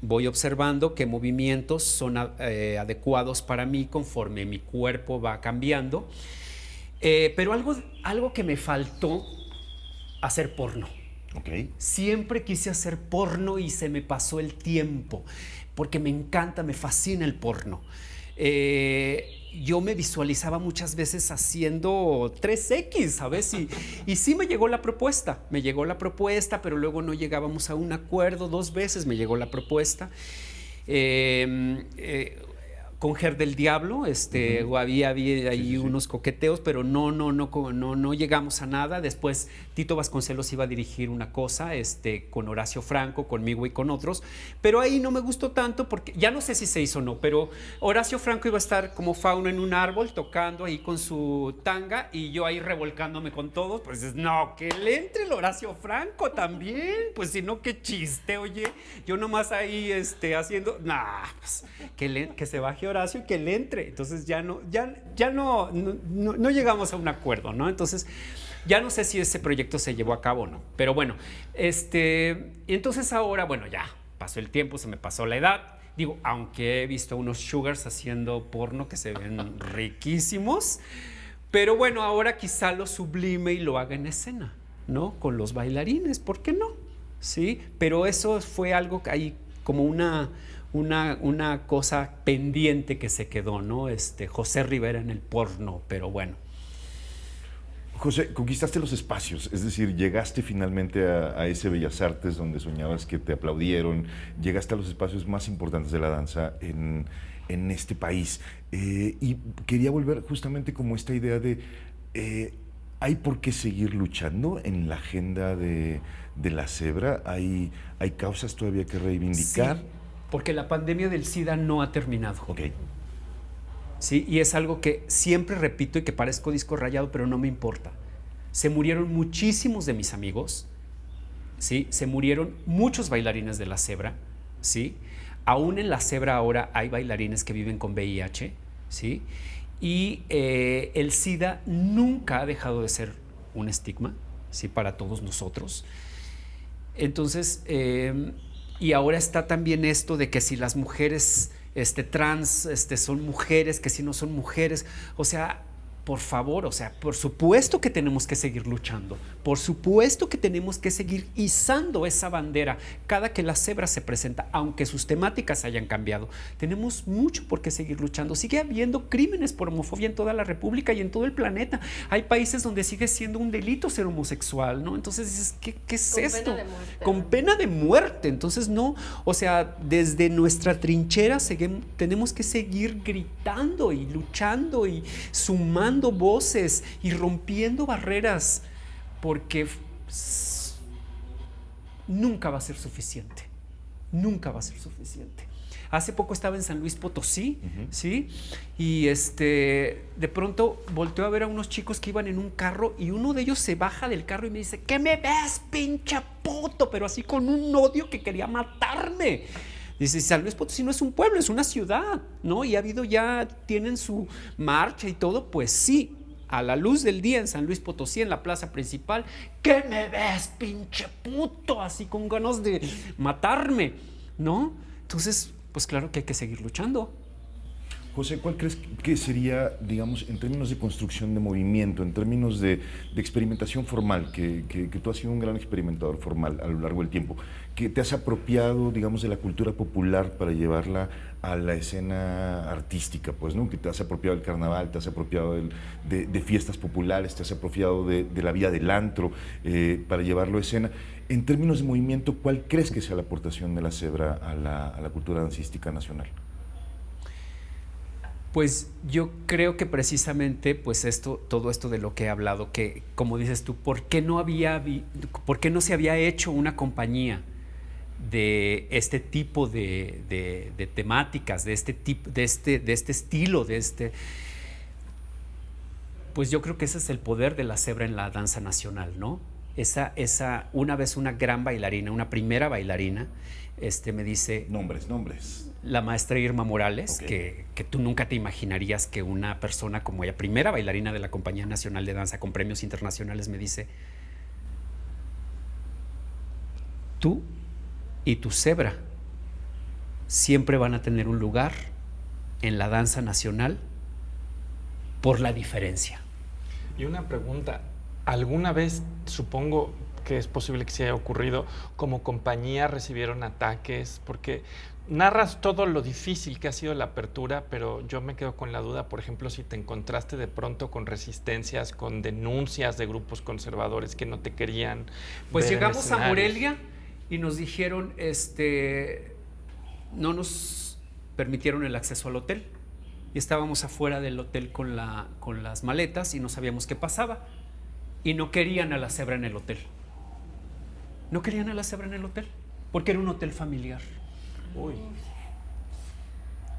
Speaker 4: voy observando qué movimientos son adecuados para mí conforme mi cuerpo va cambiando. Pero algo que me faltó, hacer porno.
Speaker 1: Okay.
Speaker 4: Siempre quise hacer porno y se me pasó el tiempo, porque me encanta, me fascina el porno. Yo me visualizaba muchas veces haciendo 3X, ¿sabes? Y sí me llegó la propuesta, pero luego no llegábamos a un acuerdo. 2 veces me llegó la propuesta. Con Ger del Diablo, había ahí unos coqueteos, pero no llegamos a nada. Después Tito Vasconcelos iba a dirigir una cosa, con Horacio Franco, conmigo y con otros, pero ahí no me gustó tanto porque ya no sé si se hizo o no, pero Horacio Franco iba a estar como fauno en un árbol tocando ahí con su tanga y yo ahí revolcándome con todos. Pues no, que le entre el Horacio Franco también, pues si no, qué chiste, oye, yo nomás ahí haciendo, pues, que se baje Horacio y que le entre. Entonces ya no llegamos a un acuerdo, ¿no? Entonces ya no sé si ese proyecto se llevó a cabo o no, pero bueno, y entonces ahora, bueno, ya pasó el tiempo, se me pasó la edad. Digo, aunque he visto unos sugars haciendo porno que se ven riquísimos, pero bueno, ahora quizá lo sublime y lo haga en escena, ¿no? Con los bailarines, ¿por qué no? Sí, pero eso fue algo que hay como una cosa pendiente que se quedó, ¿no? José Rivera en el porno, pero bueno.
Speaker 1: José, conquistaste los espacios, es decir, llegaste finalmente a ese Bellas Artes donde soñabas que te aplaudieron, llegaste a los espacios más importantes de la danza en este país. Y quería volver justamente como esta idea de, ¿hay por qué seguir luchando en la agenda de la Zebra? ¿Hay causas todavía que reivindicar?
Speaker 4: Sí, porque la pandemia del SIDA no ha terminado.
Speaker 1: Ok.
Speaker 4: Sí, y es algo que siempre repito y que parezco disco rayado, pero no me importa. Se murieron muchísimos de mis amigos, ¿sí? Se murieron muchos bailarines de la Zebra, ¿sí? Aún en la Zebra ahora hay bailarines que viven con VIH, ¿sí? Y el SIDA nunca ha dejado de ser un estigma, ¿sí? Para todos nosotros. Entonces, y ahora está también esto de que si las mujeres trans son mujeres, que si no son mujeres, o sea, por favor, o sea, por supuesto que tenemos que seguir luchando, por supuesto que tenemos que seguir izando esa bandera cada que la cebra se presenta, aunque sus temáticas hayan cambiado. Tenemos mucho por qué seguir luchando. Sigue habiendo crímenes por homofobia en toda la República y en todo el planeta. Hay países donde sigue siendo un delito ser homosexual, ¿no? Entonces dices, ¿qué es esto? Con pena de muerte. Entonces no, o sea, desde nuestra trinchera tenemos que seguir gritando y luchando y sumando voces y rompiendo barreras, porque nunca va a ser suficiente. Nunca va a ser suficiente. Hace poco estaba en San Luis Potosí, ¿sí? Y de pronto volteó a ver a unos chicos que iban en un carro y uno de ellos se baja del carro y me dice, ¿qué me ves, pinche puto? Pero así con un odio que quería matarme. Dice, San Luis Potosí no es un pueblo, es una ciudad, ¿no? Y tienen su marcha y todo, pues sí, a la luz del día en San Luis Potosí, en la plaza principal, ¿qué me ves, pinche puto? Así con ganas de matarme, ¿no? Entonces, pues claro que hay que seguir luchando.
Speaker 1: José, ¿cuál crees que sería, digamos, en términos de construcción de movimiento, en términos de experimentación formal, que tú has sido un gran experimentador formal a lo largo del tiempo, que te has apropiado, digamos, de la cultura popular para llevarla a la escena artística, pues, ¿no? Que te has apropiado del carnaval, te has apropiado de fiestas populares, te has apropiado de la vida del antro para llevarlo a escena. En términos de movimiento, ¿cuál crees que sea la aportación de la cebra a la cultura dancística nacional?
Speaker 4: Pues yo creo que precisamente pues todo esto de lo que he hablado, que como dices tú, ¿por qué no se había hecho una compañía de este tipo de temáticas, de este estilo, pues yo creo que ese es el poder de la cebra en la danza nacional, ¿no? Una vez una gran bailarina, una primera bailarina, me dice...
Speaker 1: Nombres.
Speaker 4: La maestra Irma Morales,
Speaker 1: okay,
Speaker 4: que tú nunca te imaginarías que una persona como ella, primera bailarina de la Compañía Nacional de Danza con premios internacionales, me dice, tú y tu cebra siempre van a tener un lugar en la danza nacional por la diferencia.
Speaker 2: Y una pregunta, ¿alguna vez, supongo que es posible que se haya ocurrido, como compañía recibieron ataques? Porque narras todo lo difícil que ha sido la apertura, pero yo me quedo con la duda, por ejemplo, si te encontraste de pronto con resistencias, con denuncias de grupos conservadores que no te querían.
Speaker 4: Pues
Speaker 2: ver
Speaker 4: llegamos
Speaker 2: en
Speaker 4: a Morelia y nos dijeron, no nos permitieron el acceso al hotel. Y estábamos afuera del hotel con las maletas y no sabíamos qué pasaba. Y no querían a la cebra en el hotel. No querían a la cebra en el hotel, porque era un hotel familiar.
Speaker 1: Uy.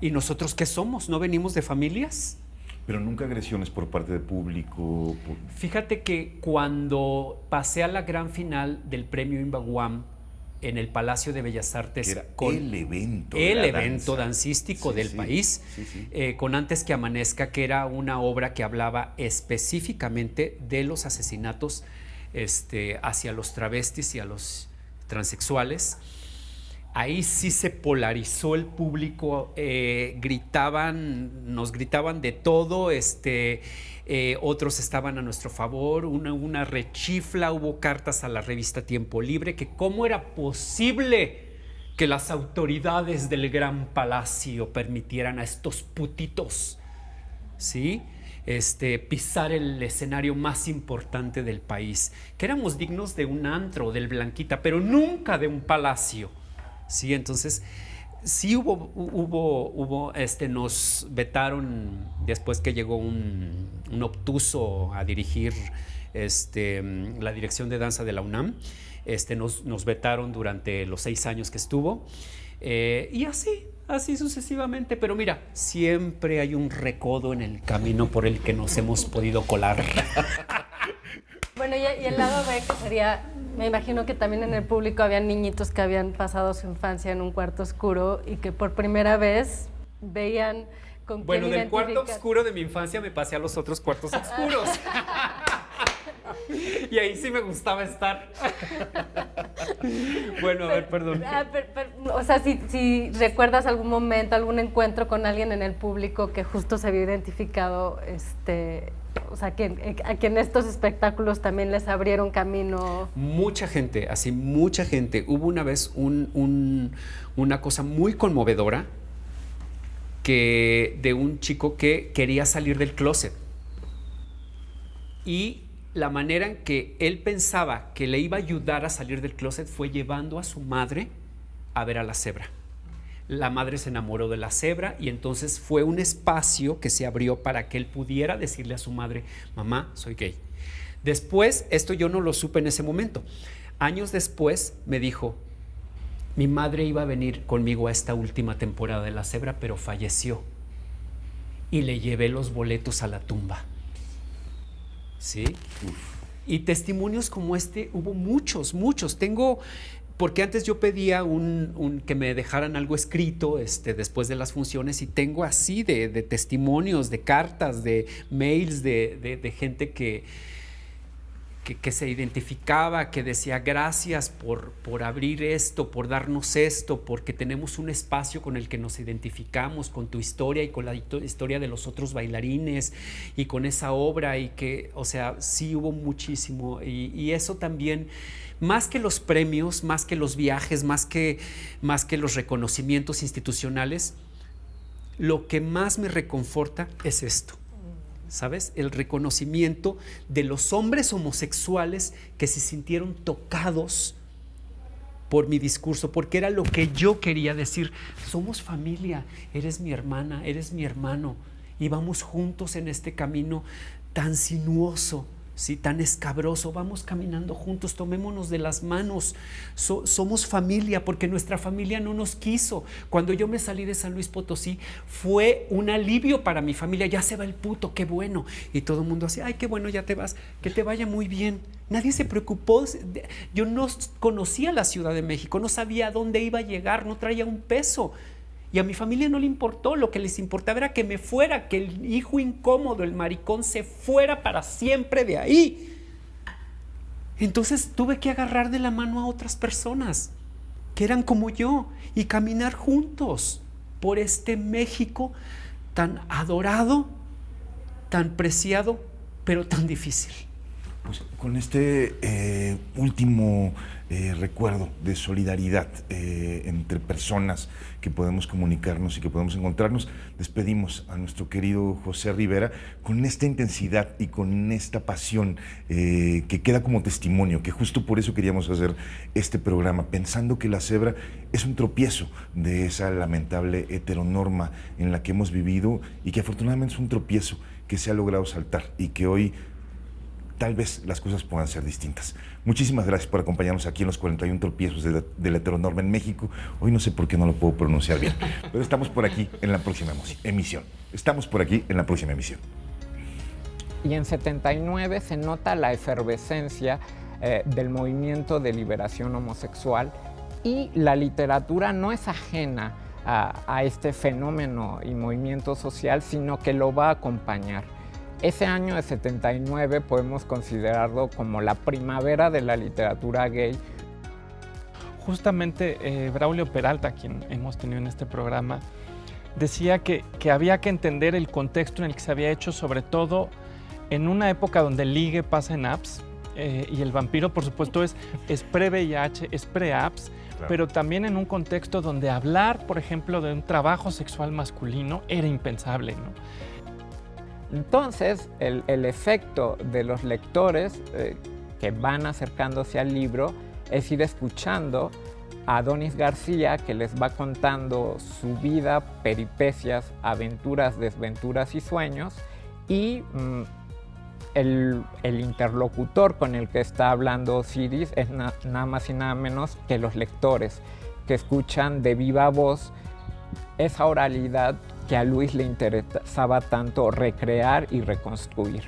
Speaker 4: ¿Y nosotros qué somos? ¿No venimos de familias?
Speaker 1: Pero nunca agresiones por parte del público.
Speaker 4: Fíjate que cuando pasé a la gran final del premio Imbaguam en el Palacio de Bellas Artes,
Speaker 1: era
Speaker 4: con
Speaker 1: el evento
Speaker 4: dancístico del país, con Antes que amanezca, que era una obra que hablaba específicamente de los asesinatos hacia los travestis y a los transexuales. Ahí sí se polarizó el público, nos gritaban de todo, otros estaban a nuestro favor, una rechifla, hubo cartas a la revista Tiempo Libre, que cómo era posible que las autoridades del Gran Palacio permitieran a estos putitos, ¿sí?, pisar el escenario más importante del país, que éramos dignos de un antro, del Blanquita, pero nunca de un palacio. Sí, entonces sí hubo nos vetaron después que llegó un obtuso a dirigir la dirección de danza de la UNAM. Nos vetaron durante los 6 años que estuvo, y así sucesivamente. Pero mira, siempre hay un recodo en el camino por el que nos hemos podido colar.
Speaker 3: Bueno, y el lado B, que sería, me imagino que también en el público había niñitos que habían pasado su infancia en un cuarto oscuro y que por primera vez veían con quién
Speaker 4: del cuarto
Speaker 3: identificar.
Speaker 4: oscuro de mi infancia me pasé a los otros cuartos oscuros. Y ahí sí me gustaba estar. Bueno, a ver, perdón.
Speaker 3: O sea, si recuerdas algún momento, algún encuentro con alguien en el público que justo se había identificado, o sea, a quien estos espectáculos también les abrieron camino.
Speaker 4: Mucha gente, así mucha gente. Hubo una vez una cosa muy conmovedora de un chico que quería salir del closet. Y la manera en que él pensaba que le iba a ayudar a salir del closet fue llevando a su madre a ver a la cebra. La madre se enamoró de la cebra y entonces fue un espacio que se abrió para que él pudiera decirle a su madre: mamá, soy gay. Después, esto yo no lo supe en ese momento. Años después me dijo: mi madre iba a venir conmigo a esta última temporada de la cebra, pero falleció. Y le llevé los boletos a la tumba. ¿Sí? Y testimonios como este hubo muchos. Porque antes yo pedía que me dejaran algo escrito después de las funciones, y tengo así de testimonios, de cartas, de mails de gente que se identificaba, que decía: gracias por abrir esto, por darnos esto, porque tenemos un espacio con el que nos identificamos, con tu historia y con la historia de los otros bailarines y con esa obra, y que, o sea, sí hubo muchísimo. Y eso también, más que los premios, más que los viajes, más que los reconocimientos institucionales, lo que más me reconforta es esto. ¿Sabes? El reconocimiento de los hombres homosexuales que se sintieron tocados por mi discurso, porque era lo que yo quería decir. Somos familia, eres mi hermana, eres mi hermano, y vamos juntos en este camino tan sinuoso, ¿sí? Tan escabroso. Vamos caminando juntos, tomémonos de las manos. Somos familia, porque nuestra familia no nos quiso. Cuando yo me salí de San Luis Potosí, fue un alivio para mi familia. Ya se va el puto, qué bueno. Y todo el mundo así: ay, qué bueno, ya te vas, que te vaya muy bien. Nadie se preocupó. Yo no conocía la Ciudad de México, no sabía a dónde iba a llegar, no traía un peso. Y a mi familia no le importó. Lo que les importaba era que me fuera, que el hijo incómodo, el maricón, se fuera para siempre de ahí. Entonces tuve que agarrar de la mano a otras personas que eran como yo y caminar juntos por este México tan adorado, tan preciado, pero tan difícil.
Speaker 1: Pues con este último recuerdo de solidaridad entre personas que podemos comunicarnos y que podemos encontrarnos, despedimos a nuestro querido José Rivera con esta intensidad y con esta pasión que queda como testimonio, que justo por eso queríamos hacer este programa, pensando que la cebra es un tropiezo de esa lamentable heteronorma en la que hemos vivido, y que afortunadamente es un tropiezo que se ha logrado saltar, y que hoy tal vez las cosas puedan ser distintas. Muchísimas gracias por acompañarnos aquí en los 41 tropiezos de la heteronorma en México. Hoy no sé por qué no lo puedo pronunciar bien, pero estamos por aquí en la próxima emisión. Estamos por aquí en la próxima emisión.
Speaker 7: Y en 79 se nota la efervescencia del movimiento de liberación homosexual, y la literatura no es ajena a este fenómeno y movimiento social, sino que lo va a acompañar. Ese año de 79 podemos considerarlo como la primavera de la literatura gay.
Speaker 2: Justamente Braulio Peralta, quien hemos tenido en este programa, decía que había que entender el contexto en el que se había hecho, sobre todo en una época donde el ligue pasa en apps, y el vampiro, por supuesto, es pre-VIH, es pre-apps, claro, pero también en un contexto donde hablar, por ejemplo, de un trabajo sexual masculino era impensable, ¿no?
Speaker 7: Entonces, el efecto de los lectores que van acercándose al libro es ir escuchando a Adonis García, que les va contando su vida, peripecias, aventuras, desventuras y sueños, y el interlocutor con el que está hablando Osiris es nada más y nada menos que los lectores, que escuchan de viva voz esa oralidad que a Luis le interesaba tanto recrear y reconstruir.